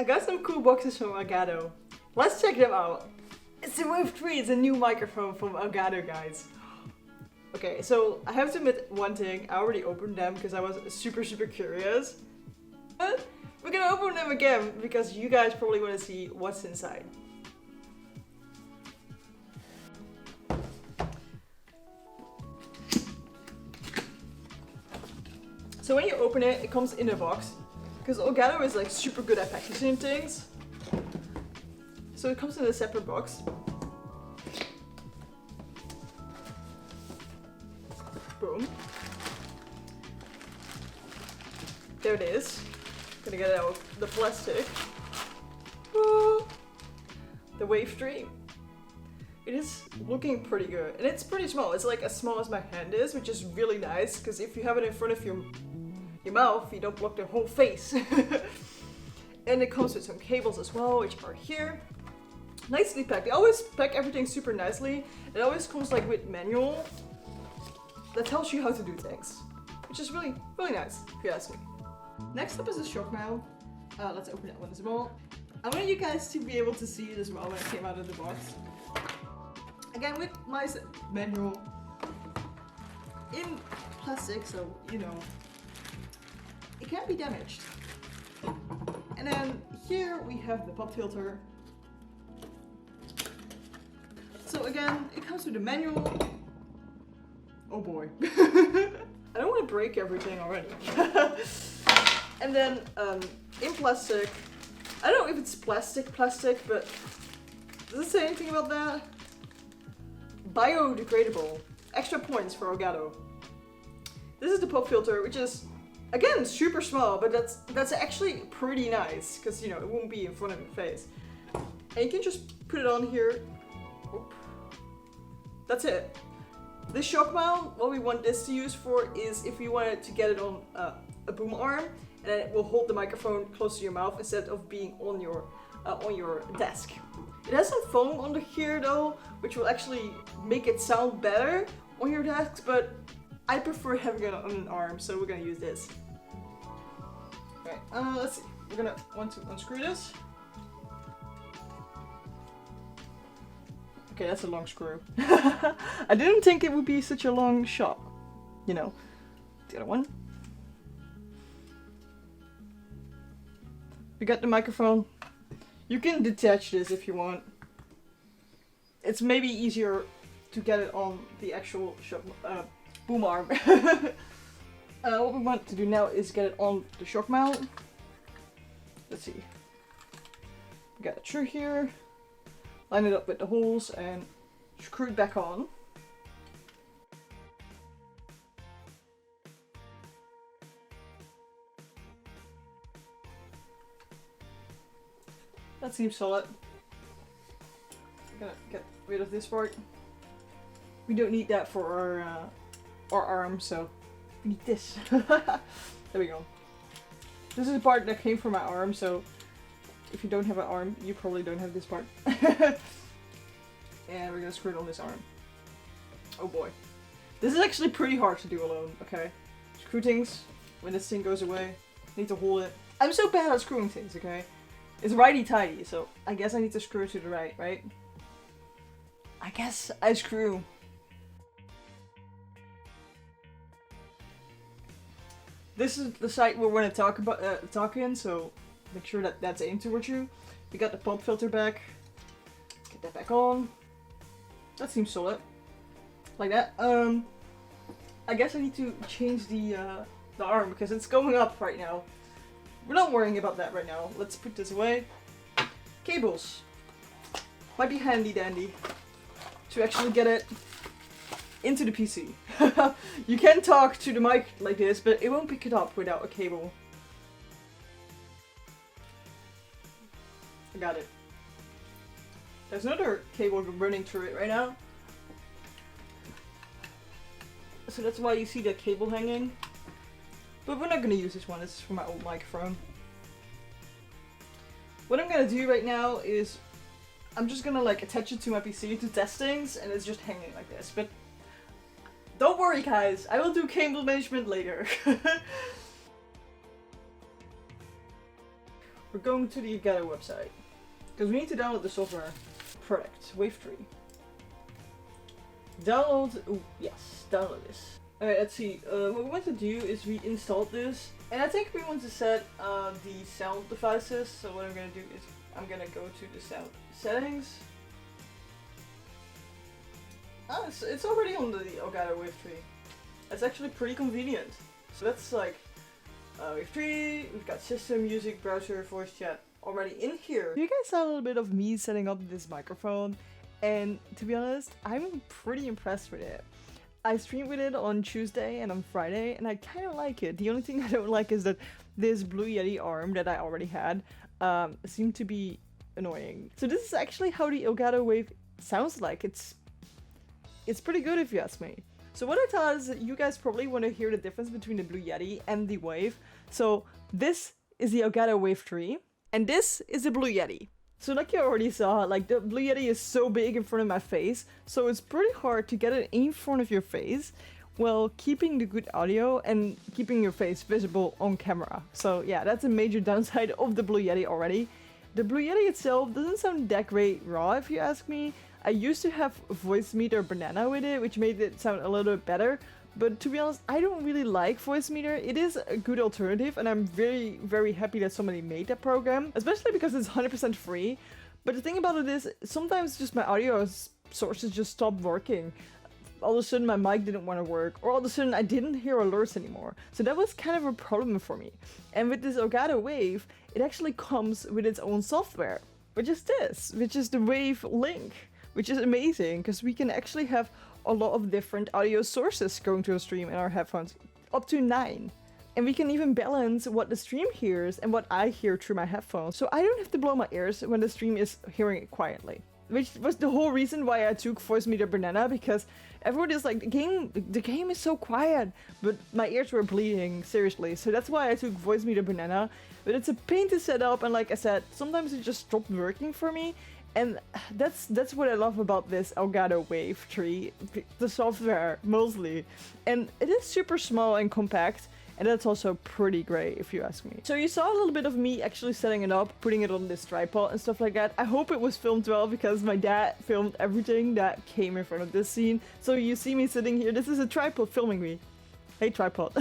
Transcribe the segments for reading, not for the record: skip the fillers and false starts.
I got some cool boxes from Elgato. Let's check them out. It's the Wave 3, it's a new microphone from Elgato, guys. Okay, so I have to admit one thing, I already opened them because I was super curious. But we're gonna open them again because you guys probably want to see what's inside. So when you open it, it comes in a box. Because Elgato is like super good at packaging things. So it comes in a separate box. Boom. There it is. Gonna get out the plastic. Oh, the Wave 3. It is looking pretty good. And it's pretty small. It's like as small as my hand is, which is really nice. Because if you have it in front of your mouth, you don't block the whole face. And it comes with some cables as well, which are here. Nicely packed. They always pack everything super nicely. It always comes like with manual that tells you how to do things, which is really nice if you ask me. Next up is a shock mount. Let's open that one as well. I want you guys to be able to see it as well when it came out of the box. Again, with my manual in plastic, so you know it can't be damaged. And then here we have the pop filter. So again, it comes with a manual. Oh boy. I don't want to break everything already. And then in plastic, I don't know if it's plastic, but does it say anything about that? Biodegradable. Extra points for Elgato. This is the pop filter, which is again super small, but that's actually pretty nice because you know it won't be in front of your face. And you can just put it on here. Oop. That's it. This shock mount, what we want this to use for is if you wanted to get it on a boom arm, and then it will hold the microphone close to your mouth instead of being on your desk. It has some foam under here though, which will actually make it sound better on your desk, but I prefer having it on an arm, so we're gonna use this. Alright, let's see. We're gonna want to unscrew this. Okay, that's a long screw. I didn't think it would be such a long shot. You know, the other one. We got the microphone. You can detach this if you want. It's maybe easier to get it on the actual boom arm. What we want to do now is get it on the shock mount. Let's see. We got a Trui here. Line it up with the holes and screw it back on. That seems solid. I'm gonna get rid of this part. We don't need that for our arm, so we need this. There we go. This is the part that came from my arm, so if you don't have an arm, you probably don't have this part. And we're gonna screw it on this arm. Oh boy. This is actually pretty hard to do alone, okay? Screw things when this thing goes away. Need to hold it. I'm so bad at screwing things, okay? It's righty-tighty, so I guess I need to screw it to the right? I guess I screw. This is the side we're going to talk in, so make sure that that's aimed towards you. We got the pop filter back. Get that back on. That seems solid. Like that. I guess I need to change the arm because it's going up right now. We're not worrying about that right now. Let's put this away. Cables. Might be handy dandy to actually get it into the PC. You can talk to the mic like this, but it won't pick it up without a cable. I got it. There's another cable running through it right now. So that's why you see the cable hanging. But we're not gonna use this one, this is for my old microphone. What I'm gonna do right now is I'm just gonna like attach it to my PC to test things, and it's just hanging like this. But don't worry guys, I will do cable management later. we're going to the Elgato website. Because we need to download the software. Product, Wave Trui. Download, oh yes, download this. Alright, let's see, what we want to do is we install this. And I think we want to set the sound devices. So what I'm going to do is I'm going to go to the sound settings. Ah, it's already on the Elgato Wave Trui. That's actually pretty convenient. So that's like Wave Trui, we've got system, music, browser, voice chat already in here. You guys saw a little bit of me setting up this microphone, and to be honest, I'm pretty impressed with it. I streamed with it on Tuesday and on Friday, and I kind of like it. The only thing I don't like is that this Blue Yeti arm that I already had seemed to be annoying. So this is actually how the Elgato Wave sounds like. It's pretty good if you ask me. So what I thought is that you guys probably want to hear the difference between the Blue Yeti and the Wave. So this is the Elgato Wave Trui, and this is the Blue Yeti. So like you already saw, like the Blue Yeti is so big in front of my face, so it's pretty hard to get it in front of your face while keeping the good audio and keeping your face visible on camera. So yeah, that's a major downside of the Blue Yeti already. The Blue Yeti itself doesn't sound that great raw if you ask me. I used to have Voicemeeter Banana with it, which made it sound a little bit better. But to be honest, I don't really like Voicemeeter. It is a good alternative, and I'm very, very happy that somebody made that program, especially because it's 100% free. But the thing about it is, sometimes just my audio sources just stopped working. All of a sudden my mic didn't want to work, or all of a sudden I didn't hear alerts anymore. So that was kind of a problem for me. And with this Elgato Wave, it actually comes with its own software, which is this, which is the Wave Link. Which is amazing, because we can actually have a lot of different audio sources going to a stream in our headphones, up to 9. And we can even balance what the stream hears and what I hear through my headphones, so I don't have to blow my ears when the stream is hearing it quietly. Which was the whole reason why I took Voicemeeter Banana, because everyone is like, the game is so quiet, but my ears were bleeding, seriously. So that's why I took Voicemeeter Banana, but it's a pain to set up, and like I said, sometimes it just stopped working for me. And that's what I love about this Elgato Wave Trui, the software mostly. And it is super small and compact, and that's also pretty great if you ask me. So you saw a little bit of me actually setting it up, putting it on this tripod and stuff like that. I hope it was filmed well, because my dad filmed everything that came in front of this scene. So you see me sitting here, this is a tripod filming me. Hey, tripod.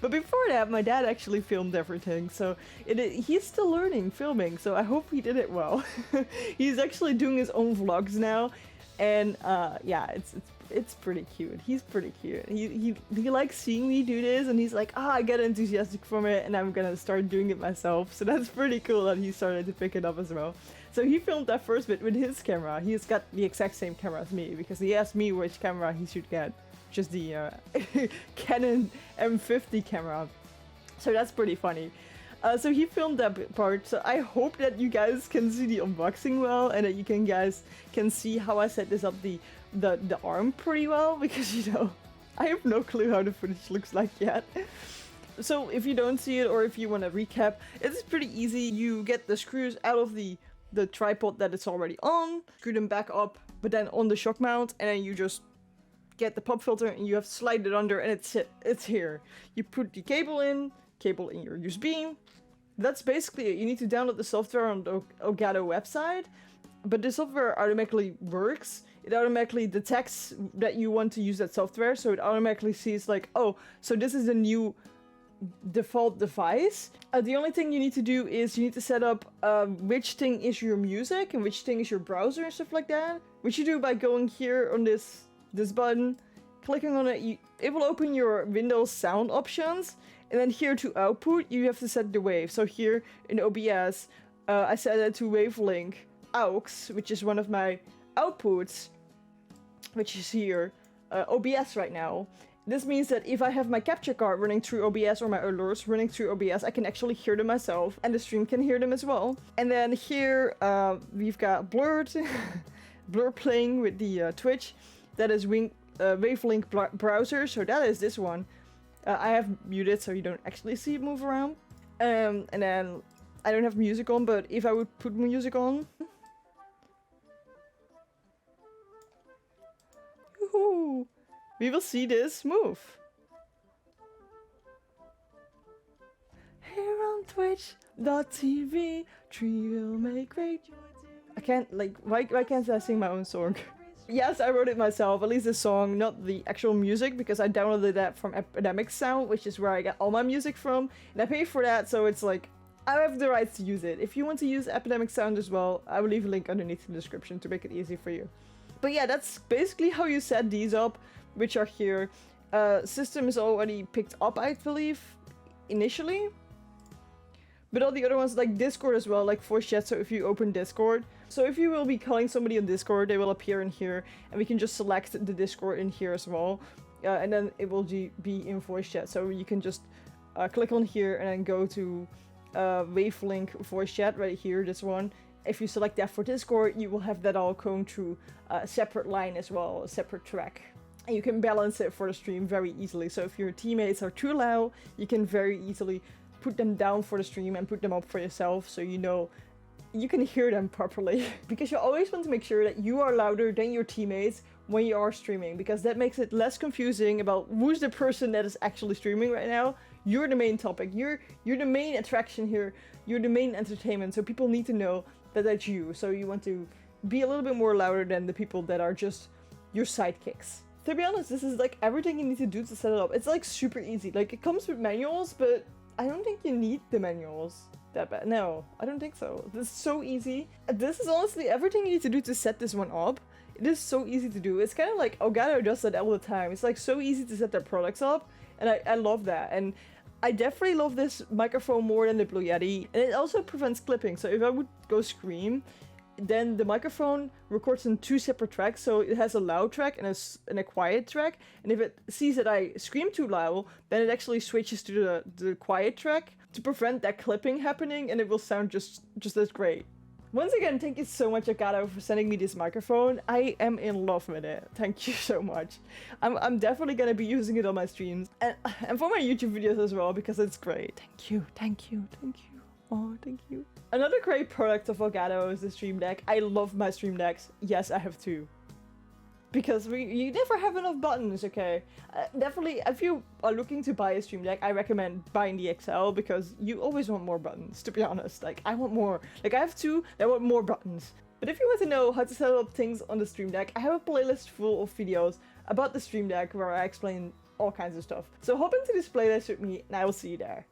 But before that, my dad actually filmed everything, so he's still learning filming, so I hope he did it well. He's actually doing his own vlogs now, and yeah, it's pretty cute. He's pretty cute. He likes seeing me do this, and he's like, I get enthusiastic from it, and I'm gonna start doing it myself. So that's pretty cool that he started to pick it up as well. So he filmed that first bit with his camera. He's got the exact same camera as me, because he asked me which camera he should get. Just the Canon M50 camera. So that's pretty funny. So he filmed that part, so I hope that you guys can see the unboxing well, and that you guys can see how I set this up the arm pretty well, because you know, I have no clue how the footage looks like yet. So if you don't see it, or if you want to recap, it's pretty easy. You get the screws out of the tripod that it's already on, screw them back up, but then on the shock mount, and then you just get the pop filter, and you have to slide it under, and it's here. You put the cable in your USB. That's basically it. You need to download the software on the Elgato website, but the software automatically works. It automatically detects that you want to use that software, so it automatically sees like, oh, so this is the new default device. The only thing you need to do is you need to set up which thing is your music and which thing is your browser and stuff like that, which you do by going here on this button, clicking on it. It will open your Windows sound options, and then here to output you have to set the wave. So here in OBS I set it to wavelink aux, which is one of my outputs, which is here, OBS right now. This means that if I have my capture card running through OBS, or my alerts running through OBS, I can actually hear them myself, and the stream can hear them as well. And then here we've got blurred blur playing with the Twitch. That is wavelink browser, so that is this one. I have muted so you don't actually see it move around. And then I don't have music on, but if I would put music on, we will see this move. Here on on twitch.tv. Trui will make great. I can't, like, why can't I sing my own song? Yes, I wrote it myself, at least the song, not the actual music, because I downloaded that from Epidemic Sound, which is where I get all my music from, and I paid for that, so it's like, I have the rights to use it. If you want to use Epidemic Sound as well, I will leave a link underneath in the description to make it easy for you. But yeah, that's basically how you set these up, which are here. System is already picked up, I believe, initially. But all the other ones, like Discord as well, like voice chat, so if you open Discord. So if you will be calling somebody on Discord, they will appear in here, and we can just select the Discord in here as well. And then it will be in voice chat, so you can just click on here and then go to Wavelink voice chat right here, this one. If you select that for Discord, you will have that all going through a separate line as well, a separate track. And you can balance it for the stream very easily. So if your teammates are too loud, you can very easily put them down for the stream and put them up for yourself, so you know you can hear them properly. Because you always want to make sure that you are louder than your teammates when you are streaming, because that makes it less confusing about who's the person that is actually streaming right now. You're the main topic, you're the main attraction here, you're the main entertainment, so people need to know that that's you. So you want to be a little bit more louder than the people that are just your sidekicks. To be honest, this is like everything you need to do to set it up. It's like super easy. Like, it comes with manuals, but I don't think you need the manuals that bad. No, I don't think so. This is so easy. This is honestly everything you need to do to set this one up. It is so easy to do. It's kind of like Elgato does that all the time. It's like so easy to set their products up, and I love that. And I definitely love this microphone more than the Blue Yeti, and it also prevents clipping. So if I would go scream, then the microphone records in two separate tracks, so it has a loud track and a quiet track, and if it sees that I scream too loud, then it actually switches to the quiet track to prevent that clipping happening, and it will sound just as great. Once again, thank you so much, Elgato, for sending me this microphone. I am in love with it. Thank you so much. I'm definitely gonna be using it on my streams and for my YouTube videos as well, because it's great. Thank you, thank you, thank you. Oh, thank you. Another great product of Elgato is the Stream Deck. I love my Stream Decks. Yes, I have two. Because you never have enough buttons, okay? Definitely, if you are looking to buy a Stream Deck, I recommend buying the XL, because you always want more buttons, to be honest. Like, I want more. Like, I have two, I want more buttons. But if you want to know how to set up things on the Stream Deck, I have a playlist full of videos about the Stream Deck where I explain all kinds of stuff. So hop into this playlist with me, and I will see you there.